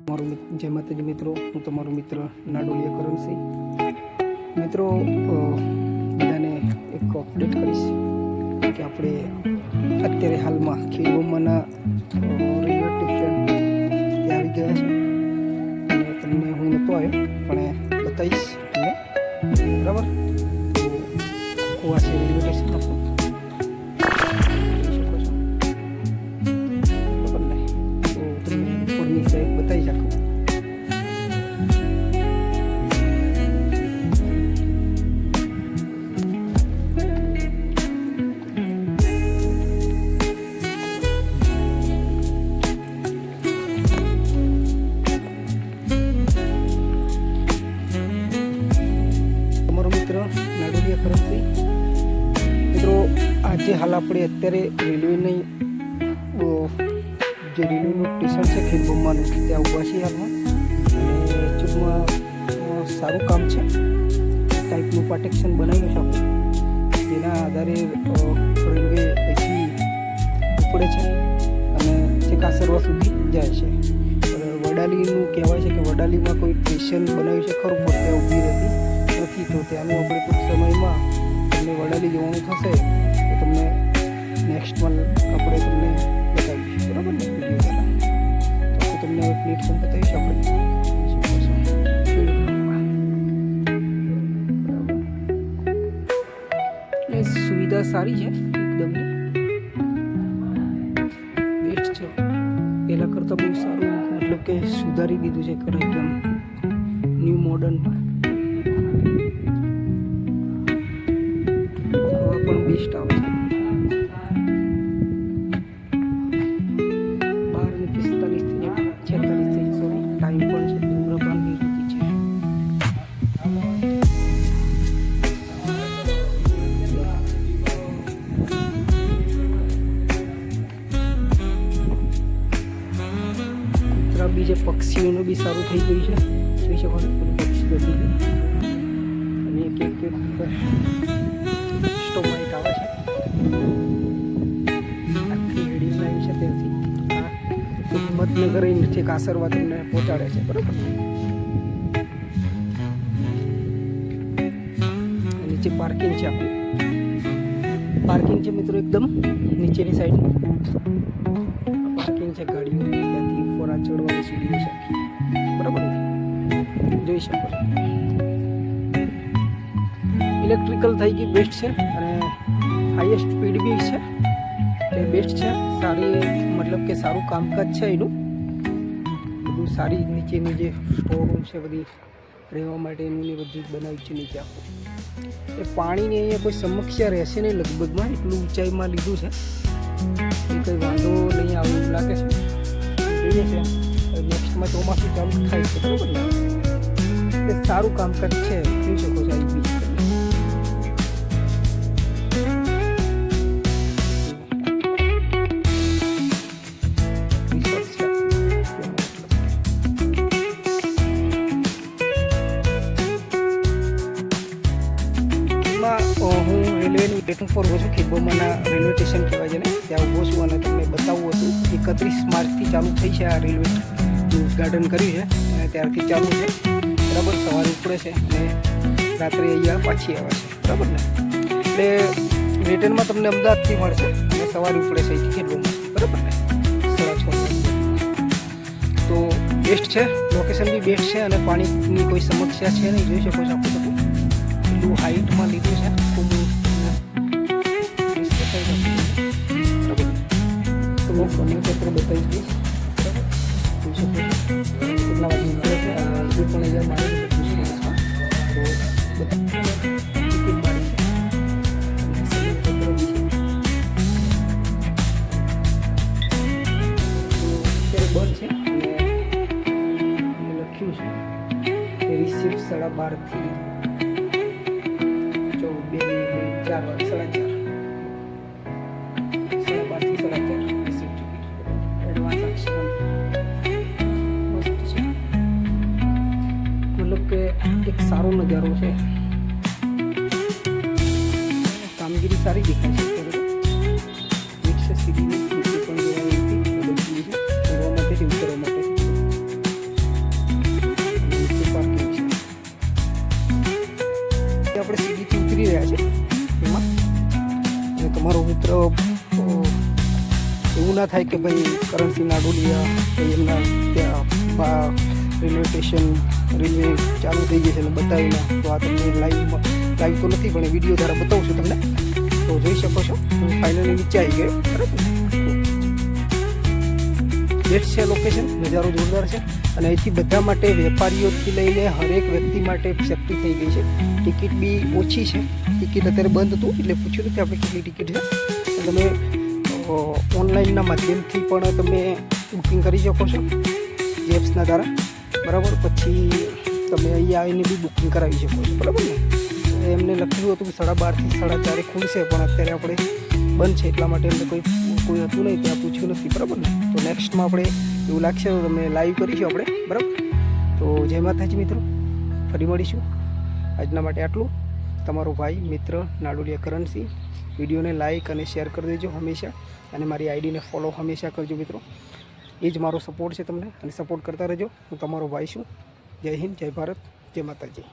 जय माताजी मित्रों, हूँ तमारो मित्र नाडोलिया करमसिंह। मित्रों बधाने एक अपडेट करीश कि આપણે અત્યારે હાલમાં ખેડૂતોના રેલવે સ્ટેશન આવી ગયા છે અને તમને હું નહોતો આવ્યો પણ બતાવીશ તમને, બરાબર? તો આ છે રેલવે સ્ટેશન આપણું, જોઈ શકો છો, બરાબર ને? તો તમને ઉપરની સાઈડ બતાવી શકું. નાડોલિયા કરમસિંહ. મિત્રો આજે હાલ આપણે અત્યારે રેલવેની જે રેલવેનું સ્ટેશન છે ખેડબમ્માનું ત્યાં ઊભા છીએ હાલમાં. અને એકચ્યુઅલમાં સારું કામ છે, ટાઈપનું પ્રોટેક્શન બનાવ્યું છે આપણે, જેના આધારે રેલવે અહીંથી ઉપડે છે અને જે કાસરવા સુધી જાય છે. વડાલીનું કહેવાય છે કે વડાલીમાં કોઈ સ્ટેશન બનાવ્યું છે ખરું, પણ ત્યાં ઊભી રહેતી નથી. તો ત્યાંનું આપણે ટૂંક સમયમાં તમને વડાલી જવાનું થશે તો તમને નેક્સ્ટમાં આપણે તમને બતાવીશું, બરાબર ને? વિડીયો દ્વારા તો તમને હવે પ્લેટફોર્મ બતાવીશું આપણે. એટલે સુવિધા સારી છે એકદમ, બેસ્ટ છે. પહેલાં કરતાં બહુ સારું, મતલબ કે સુધારી દીધું છે ખરું, એકદમ ન્યૂ મોડર્નમાં. બેસ્ટ આવે છે. 12:45 થી 46 સોરી ટાઈમ પણ છે. ધૂમ્રપાનની ઋતુ છે. કૂતરા બીજે પક્ષીઓનું બી સારું થઈ ગયું છે, જોઈ શકો છો. પક્ષી બધી અને એક સ્ટોમાઇટ આવે છે, આખી રેડી લાવી છે. ત્યાંથી હિંમતનગર છે કાસરવા તમને પહોંચાડે છે, બરાબર? નીચે પાર્કિંગ છે આપણું, પાર્કિંગ છે મિત્રો એકદમ નીચેની સાઈડ પાર્કિંગ છે. ગાડીઓ ત્યાંથી ફોરા ચડવાની સીડીઓ છે, બરાબર ને? જોઈ શકો છો. ઇલેક્ટ્રિકલ થઈ ગઈ, બેસ્ટ છે. અને હાઈએસ્ટ સ્પીડ બી છે, એ બેસ્ટ છે. સારી, મતલબ કે સારું કામકાજ છે એનું બધું. સારી નીચેની જે સ્ટોર રૂમ છે બધી રહેવા માટેનું ને બધું બનાવ્યું છે નીચે આખું. એ પાણીની અહીંયા કોઈ સમસ્યા રહેશે નહીં લગભગમાં, એટલું ઊંચાઈમાં લીધું છે. એ કંઈ વાંધો નહીં આવે એવું લાગે છે. જોઈએ છે નેક્સ્ટમાં ચોમાસું ચાલુ થાય છે, બરાબર ને? એ સારું કામકાજ છે, જોઈ શકો છો. આવી બીજ હું રેલવેની પ્લેટફોર્મ પર ઊભો છું. ખેડબમ્માના રેલવે સ્ટેશન કહેવાય છે ને, ત્યાં ઊભો છું અને તમને બતાવવું હતું. 31 માર્ચથી ચાલુ થઈ છે આ રેલવેનું ઉદ્ઘાટન કર્યું છે અને ત્યારથી ચાલુ છે, બરાબર? સવારે ઉપડે છે અને રાત્રે અહીંયા પાછી આવે છે, બરાબર ને? એટલે રિટર્નમાં તમને અમદાવાદથી મળશે અને સવારે ઉપડે છે અહીંથી ખેડબમ્મા, બરાબર ને? 6:30. તો બેસ્ટ છે, લોકેશન બી બેસ્ટ છે અને પાણીની કોઈ સમસ્યા છે નહીં, જોઈ શકો છો. આપણે બધું એટલું હાઈટમાં લીધું છે, ખૂબ પત્ર બતાવી દઈશ, કેટલા વાગે નીકળે છે અને હજુ પણ અહીંયા મારી ટિકિટ મારી છે. અત્યારે બંધ છે અને લખ્યું છે કે રિસીવ 12:30 થી 4 વાગે 4:30 રિસીવ ટિકિટ એડવાન્સ એક્શન. મસ્ત છે, મતલબ કે એક સારો નજારો છે. કામગીરી સારી દેખાય છે. સીધી પણ જોવા માટે ઉતરવા માટે ના થાય કે ભાઈ કરણસિંહ નાડોલિયા ભાઈ એમના ત્યાં રેલવે સ્ટેશન રેલવે ચાલુ થઈ જશે અને બતાવીને તો આ તમને લાઈવ તો નથી પણ વિડીયો દ્વારા બતાવું છું તમને, તો જોઈ શકો છો હું ફાઇનલી નીચે આવી ગયો બરાબર. બેસ્ટ છે લોકેશન, નજારો જોરદાર છે અને અહીંથી બધા માટે વેપારીઓથી લઈને હરેક વ્યક્તિ માટે સેફટી થઈ ગઈ છે. ટિકિટ બી ઓછી છે, ટિકિટ અત્યારે બંધ હતું એટલે પૂછ્યું નથી આપણે કેટલી ટિકિટ છે. તમે ઓનલાઈનના માધ્યમથી પણ તમે બુકિંગ કરી શકો છો એપ્સના દ્વારા બરાબર. પછી તમે અહીંયા આવીને બી બુકિંગ કરાવી શકો છો બરાબર ને. એમને લખ્યું હતું કે 12:30 થી 4:30 ખુલશે પણ અત્યારે આપણે બંધ છે એટલા માટે એમને કોઈ હતું નહીં, ત્યાં પૂછ્યું નથી બરાબર ને. તો નેક્સ્ટમાં આપણે એવું લાગશે તો તમને લાઈવ કરીશું આપણે બરાબર. તો જય માતાજી મિત્રો, ફરી મળીશું. આજના માટે આટલું. તમારો ભાઈ મિત્ર નાડોલિયા કરણસિંહ. વિડીયોને લાઈક અને શેર કરી દેજો હંમેશા અને મારી આઈડીને ફોલો હંમેશા કરજો મિત્રો. એ જ મારો સપોર્ટ છે તમને અને સપોર્ટ કરતા રહેજો. હું તમારો ભાઈ છું. જય હિન્દ, જય ભારત, જય માતાજી.